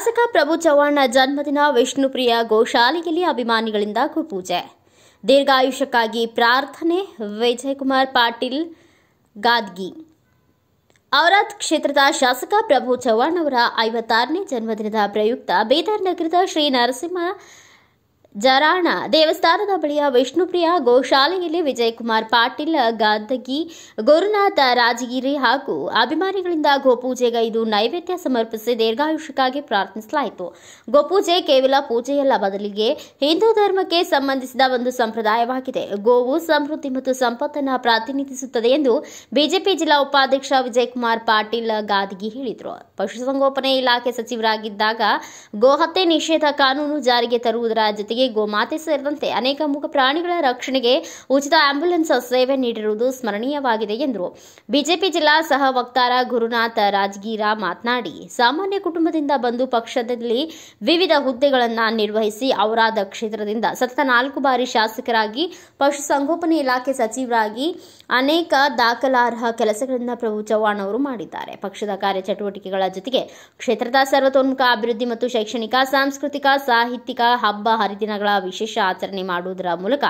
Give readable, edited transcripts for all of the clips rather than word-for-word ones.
ಶಾಸಕ ಪ್ರಭು ಚವ್ಹಾಣ ಜನ್ಮದಿನ ವಿಷ್ಣುಪ್ರಿಯ ಗೋಶಾಲೆಯಲ್ಲಿ ಅಭಿಮಾನಿಗಳಿಂದ ಗೋಪೂಜೆ. ದೀರ್ಘಾಯುಷ್ಯಕ್ಕಾಗಿ ಪ್ರಾರ್ಥನೆ. ವಿಜಯಕುಮಾರ್ ಪಾಟೀಲ್ ಗಾದ್ಗಿ. ಔರಾದ್ ಕ್ಷೇತ್ರದ ಶಾಸಕ ಪ್ರಭು ಚವ್ಹಾಣ ಅವರ 56ನೇ ಜನ್ಮದಿನದ ಪ್ರಯುಕ್ತ ಬೀದರ್ ನಗರದ ಶ್ರೀ ನರಸಿಂಹ ಜರಾಣ ದೇವಸ್ಥಾನದ ಬಳಿಯ ವಿಷ್ಣುಪ್ರಿಯ ಗೋಶಾಲೆಯಲ್ಲಿ ವಿಜಯಕುಮಾರ್ ಪಾಟೀಲ್ ಗಾದಗಿ, ಗುರುನಾಥ ರಾಜಗಿರಿ ಹಾಗೂ ಅಭಿಮಾನಿಗಳಿಂದ ಗೋಪೂಜೆಗೈದು ನೈವೇದ್ಯ ಸಮರ್ಪಿಸಿ ದೀರ್ಘಾಯುಷ್ಯಕ್ಕಾಗಿ ಪ್ರಾರ್ಥಿಸಲಾಯಿತು. ಗೋಪೂಜೆ ಕೇವಲ ಪೂಜೆಯಲ್ಲ, ಬದಲಿಗೆ ಹಿಂದೂ ಧರ್ಮಕ್ಕೆ ಸಂಬಂಧಿಸಿದ ಒಂದು ಸಂಪ್ರದಾಯವಾಗಿದೆ. ಗೋವು ಸಮೃದ್ಧಿ ಮತ್ತು ಸಂಪತ್ತನ್ನು ಪ್ರತಿನಿಧಿಸುತ್ತದೆ ಎಂದು ಬಿಜೆಪಿ ಜಿಲ್ಲಾ ಉಪಾಧ್ಯಕ್ಷ ವಿಜಯಕುಮಾರ್ ಪಾಟೀಲ್ ಗಾದಗಿ ಹೇಳಿದರು. ಪಶುಸಂಗೋಪನೆ ಇಲಾಖೆ ಸಚಿವರಾಗಿದ್ದಾಗ ಗೋಹತ್ಯೆ ನಿಷೇಧ ಕಾನೂನು ಜಾರಿಗೆ ತರುವುದರ ಜೊತೆಗೆ ಗೋಮಾತೆ ಸೇರಿದಂತೆ ಅನೇಕ ಮೂಕ ಪ್ರಾಣಿಗಳ ರಕ್ಷಣೆಗೆ ಉಚಿತ ಆಂಬ್ಯುಲೆನ್ಸ್ ಸೇವೆ ನೀಡಿರುವುದು ಸ್ಮರಣೀಯವಾಗಿದೆ ಎಂದರು. ಬಿಜೆಪಿ ಜಿಲ್ಲಾ ಸಹ ವಕ್ತಾರ ಗುರುನಾಥ ರಾಜಗೀರ ಮಾತನಾಡಿ, ಸಾಮಾನ್ಯ ಕುಟುಂಬದಿಂದ ಬಂದು ಪಕ್ಷದಲ್ಲಿ ವಿವಿಧ ಹುದ್ದೆಗಳನ್ನು ನಿರ್ವಹಿಸಿ ಔರಾದ ಕ್ಷೇತ್ರದಿಂದ ಸತತ 4 ಬಾರಿ ಶಾಸಕರಾಗಿ ಪಶುಸಂಗೋಪನೆ ಇಲಾಖೆ ಸಚಿವರಾಗಿ ಅನೇಕ ದಾಖಲಾರ್ಹ ಕೆಲಸಗಳನ್ನು ಪ್ರಭು ಚವ್ಹಾಣ ಅವರು ಮಾಡಿದ್ದಾರೆ. ಪಕ್ಷದ ಕಾರ್ಯಚಟುವಟಿಕೆಗಳ ಜೊತೆಗೆ ಕ್ಷೇತ್ರದ ಸರ್ವತೋನ್ಮುಖ ಅಭಿವೃದ್ಧಿ ಮತ್ತು ಶೈಕ್ಷಣಿಕ, ಸಾಂಸ್ಕೃತಿಕ, ಸಾಹಿತ್ಯಿಕ ಹಬ್ಬ ಹರಿದಿನಗಳ ವಿಶೇಷ ಆಚರಣೆ ಮಾಡುವುದರ ಮೂಲಕ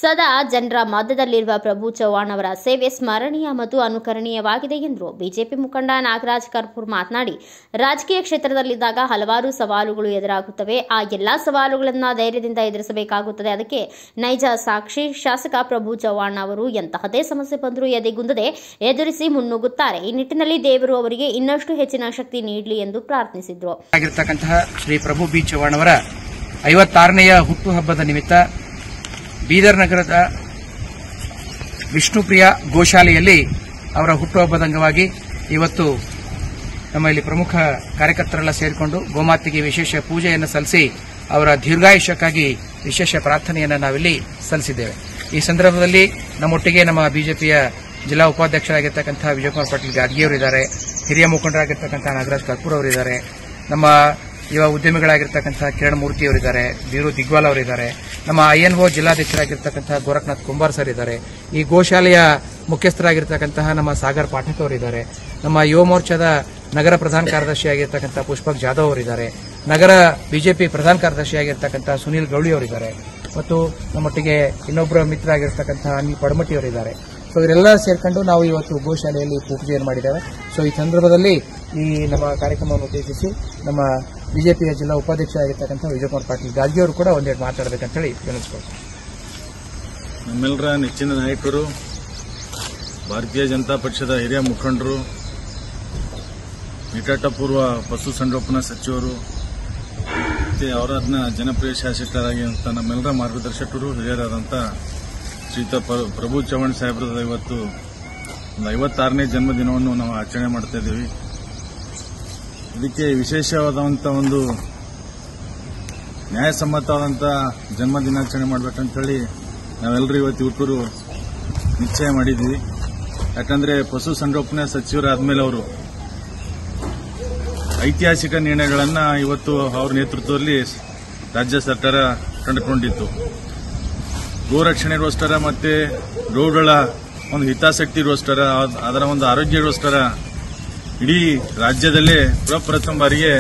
ಸದಾ ಜನರ ಮಧ್ಯದಲ್ಲಿರುವ ಪ್ರಭು ಚವ್ಹಾಣ ಅವರ ಸೇವೆ ಸ್ಮರಣೀಯ ಮತ್ತು ಅನುಕರಣೀಯವಾಗಿದೆ ಎಂದರು. ಬಿಜೆಪಿ ಮುಖಂಡ ನಾಗರಾಜ್ ಕರ್ಪೂರ್ ಮಾತನಾಡಿ, ರಾಜಕೀಯ ಕ್ಷೇತ್ರದಲ್ಲಿದ್ದಾಗ ಹಲವಾರು ಸವಾಲುಗಳು ಎದುರಾಗುತ್ತವೆ. ಆ ಎಲ್ಲಾ ಸವಾಲುಗಳನ್ನು ಧೈರ್ಯದಿಂದ ಎದುರಿಸಬೇಕಾಗುತ್ತದೆ. ಅದಕ್ಕೆ ನೈಜ ಸಾಕ್ಷಿ ಶಾಸಕ ಪ್ರಭು ಚವ್ಹಾಣ ಅವರು ಎಂತಹದೇ ಸಮಸ್ಯೆ ಬಂದರೂ ಎದೆಗುಂದದೆ ಎದುರಿಸಿ ಮುನ್ನುಗ್ಗುತ್ತಾರೆ. ಈ ನಿಟ್ಟಿನಲ್ಲಿ ದೇವರು ಅವರಿಗೆ ಇನ್ನಷ್ಟು ಹೆಚ್ಚಿನ ಶಕ್ತಿ ನೀಡಲಿ ಎಂದು ಪ್ರಾರ್ಥಿಸಿದರು. ಶ್ರೀ ಪ್ರಭು ಬಿ ಚವ್ಹಾಣ ಅವರ 56ನೇಯ ಹುಟ್ಟುಹಬ್ಬದ ನಿಮಿತ್ತ ಬೀದರ್ ನಗರದ ವಿಷ್ಣುಪ್ರಿಯ ಗೋಶಾಲೆಯಲ್ಲಿ ಅವರ ಹುಟ್ಟುಹಬ್ಬದ ಅಂಗವಾಗಿ ಇವತ್ತು ನಮ್ಮಲ್ಲಿ ಪ್ರಮುಖ ಕಾರ್ಯಕರ್ತರೆಲ್ಲ ಸೇರಿಕೊಂಡು ಗೋಮಾತೆಗೆ ವಿಶೇಷ ಪೂಜೆಯನ್ನು ಸಲ್ಲಿಸಿ ಅವರ ದೀರ್ಘಾಯುಷ್ಯಕ್ಕಾಗಿ ವಿಶೇಷ ಪ್ರಾರ್ಥನೆಯನ್ನು ನಾವಿಲ್ಲಿ ಸಲ್ಲಿಸಿದ್ದೇವೆ. ಈ ಸಂದರ್ಭದಲ್ಲಿ ನಮ್ಮೊಟ್ಟಿಗೆ ನಮ್ಮ ಬಿಜೆಪಿಯ ಜಿಲ್ಲಾ ಉಪಾಧ್ಯಕ್ಷರಾಗಿರ್ತಕ್ಕಂಥ ವಿಜಯಕುಮಾರ್ ಪಾಟೀಲ್ ಗಾದ್ಗಿ ಅವರಿದ್ದಾರೆ, ಹಿರಿಯ ಮುಖಂಡರಾಗಿರ್ತಕ್ಕಂಥ ನಾಗರಾಜ್ ಕರ್ಪೂರ್ ಅವರಿದ್ದಾರೆ, ನಮ್ಮ ಯುವ ಉದ್ಯಮಿಗಳಾಗಿರ್ತಕ್ಕಂಥ ಕಿರಣ್ ಮೂರ್ತಿ ಅವರಿದ್ದಾರೆ, ಬೀರು ದಿಗ್ವಾಲ್ ಅವರಿದ್ದಾರೆ, ನಮ್ಮ INO ಜಿಲ್ಲಾಧ್ಯಕ್ಷರಾಗಿರ್ತಕ್ಕಂಥ ಗೋರಖನಾಥ್ ಕುಂಬಾರ್ ಸರ್ ಇದ್ದಾರೆ, ಈ ಗೋಶಾಲೆಯ ಮುಖ್ಯಸ್ಥರಾಗಿರ್ತಕ್ಕಂತಹ ನಮ್ಮ ಸಾಗರ್ ಪಾಠಕ್ ಅವರಿದ್ದಾರೆ, ನಮ್ಮ ಯುವ ಮೋರ್ಚಾದ ನಗರ ಪ್ರಧಾನ ಕಾರ್ಯದರ್ಶಿಯಾಗಿರ್ತಕ್ಕಂಥ ಪುಷ್ಪಕ್ ಜಾಧವ್ ಅವರಿದ್ದಾರೆ, ನಗರ ಬಿಜೆಪಿ ಪ್ರಧಾನ ಕಾರ್ಯದರ್ಶಿಯಾಗಿರ್ತಕ್ಕಂಥ ಸುನೀಲ್ ಗೌಳಿ ಅವರಿದ್ದಾರೆ ಮತ್ತು ನಮ್ಮೊಟ್ಟಿಗೆ ಇನ್ನೊಬ್ಬರ ಮಿತ್ರ ಆಗಿರ್ತಕ್ಕಂಥ ಅನಿಲ್ ಪಡಮಟ್ಟಿ ಅವರಿದ್ದಾರೆ. ಸೊ ಇವರೆಲ್ಲ ಸೇರ್ಕೊಂಡು ನಾವು ಇವತ್ತು ಗೋಶಾಲೆಯಲ್ಲಿ ಪೂಜೆಯನ್ನು ಮಾಡಿದ್ದೇವೆ. ಸೊ ಈ ಸಂದರ್ಭದಲ್ಲಿ ಈ ನಮ್ಮ ಕಾರ್ಯಕ್ರಮವನ್ನು ಉದ್ದೇಶಿಸಿ ನಮ್ಮ ಬಿಜೆಪಿಯ ಜಿಲ್ಲಾ ಉಪಾಧ್ಯಕ್ಷರಾಗಿರ್ತಕ್ಕಂಥ ವಿಜಯಕುಮಾರ್ ಪಾಟೀಲ್ ಗಾದ್ಗಿ ಅವರು ಕೂಡ ಒಂದೆರಡು ಮಾತಾಡಬೇಕಂತ ಹೇಳಿ ವಿನಂತಿಸ್ಕೊಳ್ತೀನಿ. ನಮ್ಮೆಲ್ಲರ ನೆಚ್ಚಿನ ನಾಯಕರು, ಭಾರತೀಯ ಜನತಾ ಪಕ್ಷದ ಹಿರಿಯ ಮುಖಂಡರು, ನಿಕಟಪೂರ್ವ ಪಶುಸಂಗೋಪನಾ ಸಚಿವರು ಮತ್ತು ಅವರನ್ನ ಜನಪ್ರಿಯ ಶಾಸಕರಾಗಿರುವಂಥ ನಮ್ಮೆಲ್ಲರ ಮಾರ್ಗದರ್ಶಕರು, ಹಿರಿಯರಾದಂಥ ಶ್ರೀಯುತ ಪ್ರಭು ಚವ್ಹಾಣ ಸಾಹೇಬ್ರದ ಇವತ್ತು ಒಂದು 56ನೇ ಜನ್ಮದಿನವನ್ನು ನಾವು ಆಚರಣೆ ಮಾಡ್ತಾ ಇದ್ದೀವಿ. ಇದಕ್ಕೆ ವಿಶೇಷವಾದಂಥ ಒಂದು ನ್ಯಾಯಸಮ್ಮತವಾದಂಥ ಜನ್ಮ ದಿನಾಚರಣೆ ಮಾಡಬೇಕಂತೇಳಿ ನಾವೆಲ್ಲರೂ ಇವತ್ತು ಯುವಕರು ನಿಶ್ಚಯ ಮಾಡಿದ್ವಿ. ಯಾಕಂದರೆ ಪಶುಸಂಗೋಪನಾ ಸಚಿವರಾದ್ಮೇಲೆ ಅವರು ಐತಿಹಾಸಿಕ ನಿರ್ಣಯಗಳನ್ನು ಇವತ್ತು ಅವರ ನೇತೃತ್ವದಲ್ಲಿ ರಾಜ್ಯ ಸರ್ಕಾರ ಕಂಡುಕೊಂಡಿತ್ತು. ಗೋರಕ್ಷಣೆಗೋಸ್ಕರ ಮತ್ತು ಗೋಗಳ ಒಂದು ಹಿತಾಸಕ್ತಿಗೋಸ್ಕರ, ಅದರ ಒಂದು ಆರೋಗ್ಯಕ್ಕೋಸ್ಕರ ಇಡೀ ರಾಜ್ಯದಲ್ಲೇ ಪ್ರಪ್ರಥಮ ಬಾರಿಗೆ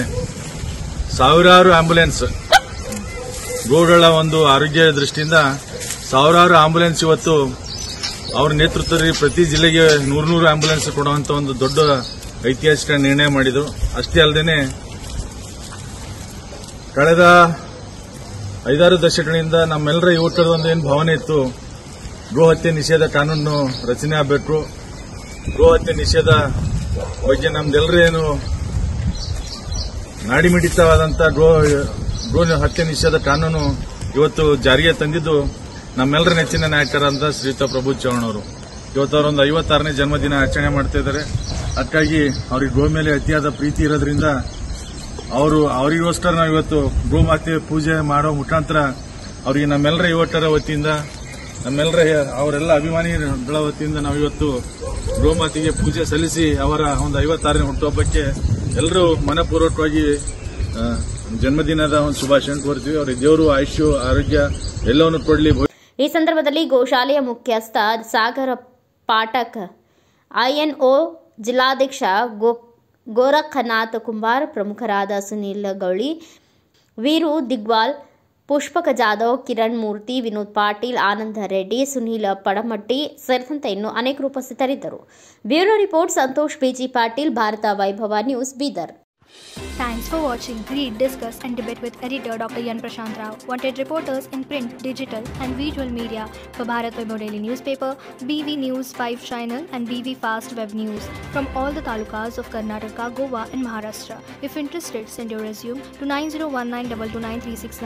ಸಾವಿರಾರು ಆಂಬ್ಯುಲೆನ್ಸ್, ಗೋಗಳ ಒಂದು ಆರೋಗ್ಯ ದೃಷ್ಟಿಯಿಂದ ಸಾವಿರಾರು ಆಂಬ್ಯುಲೆನ್ಸ್ ಇವತ್ತು ಅವರ ನೇತೃತ್ವದಲ್ಲಿ ಪ್ರತಿ ಜಿಲ್ಲೆಗೆ 100 ಆಂಬ್ಯುಲೆನ್ಸ್ ಕೊಡುವಂತ ಒಂದು ದೊಡ್ಡ ಐತಿಹಾಸಿಕ ನಿರ್ಣಯ ಮಾಡಿದರು. ಅಷ್ಟೇ ಅಲ್ಲದೆ ಕಳೆದ 5-6 ದಶಕಗಳಿಂದ ನಮ್ಮೆಲ್ಲರ ಯುವಕರ ಒಂದು ಏನು ಭಾವನೆ ಇತ್ತು, ಗೋಹತ್ಯೆ ನಿಷೇಧ ಕಾನೂನು ರಚನೆ ಆಗಬೇಕು, ಗೋಹತ್ಯೆ ನಿಷೇಧ ಬಗ್ಗೆ ನಮ್ದೆಲ್ಲರೇನು ನಾಡಿಮಿಡಿತವಾದಂಥ ಗೋ ಹತ್ಯೆ ನಿಷೇಧ ಕಾನೂನು ಇವತ್ತು ಜಾರಿಗೆ ತಂದಿದ್ದು ನಮ್ಮೆಲ್ಲರ ನೆಚ್ಚಿನ ನಾಯಕರಾದಂಥ ಶ್ರೀಯುತ ಪ್ರಭು ಚವ್ಹಾಣ ಅವರು. ಇವತ್ತು ಅವರೊಂದು 56ನೇ ಜನ್ಮದಿನ ಆಚರಣೆ ಮಾಡ್ತಾ ಇದ್ದಾರೆ. ಅದಕ್ಕಾಗಿ ಅವ್ರಿಗೆ ಗೋ ಮೇಲೆ ಅತಿಯಾದ ಪ್ರೀತಿ ಇರೋದ್ರಿಂದ ಅವರಿಗೋಸ್ಕರ ನಾವು ಇವತ್ತು ಗೋಮಾತೆ ಪೂಜೆ ಮಾಡೋ ಮುಖಾಂತರ ಅವರಿಗೆ ನಮ್ಮೆಲ್ಲರ ಯುವಕರ ವತಿಯಿಂದ, ಅವರೆಲ್ಲ ಅಭಿಮಾನಿಗಳ ವತಿಯಿಂದ ನಾವು ಇವತ್ತು ಗೋಮಾತೆಗೆ ಪೂಜೆ ಸಲ್ಲಿಸಿ ಅವರ ಒಂದು 56ನೇ ಹುಟ್ಟುಹಬ್ಬಕ್ಕೆ ಎಲ್ಲರೂ ಮನಪೂರ್ವಕವಾಗಿ ಜನ್ಮದಿನದ ಒಂದು ಶುಭಾಶಯ ಕೋರ್ತೀವಿ. ಅವರಿಗೆ ದೇವರು ಆಯುಷ್ಯ, ಆರೋಗ್ಯ ಎಲ್ಲವನ್ನು ಕೊಡಲಿ. ಈ ಸಂದರ್ಭದಲ್ಲಿ ಗೋಶಾಲೆಯ ಮುಖ್ಯಸ್ಥ ಸಾಗರ ಪಾಠಕ್, INO ಜಿಲ್ಲಾಧ್ಯಕ್ಷ ಗೋರಖನಾಥ್ ಕುಂಬಾರ್, ಪ್ರಮುಖರಾದ ಸುನೀಲ್ ಗೌಳಿ, ವೀರು ದಿಗ್ವಾಲ್, ಪುಷ್ಪಕ ಜಾಧವ್, ಕಿರಣ್ ಮೂರ್ತಿ, ವಿನೋದ್ ಪಾಟೀಲ್, ಆನಂದ ರೆಡ್ಡಿ, ಸುನೀಲ್ ಪಡಮಟ್ಟಿ ಸೇರಿದಂತೆ ಇನ್ನೂ ಅನೇಕರು ಉಪಸ್ಥಿತರಿದ್ದರು. Bureau report Santosh BG Patil, Bharat Vaibhav news, Bidar. Thanks for watching. Read, discuss and debate with editor Dr. Yan Prashant Rao. Wanted reporters in print, digital and visual media for Bharat Vaibhav Daily Newspaper, BV News 5 Channel and BV Fast Web News from all the talukas of Karnataka, Goa and Maharashtra. If interested, send your resume to 9019229369.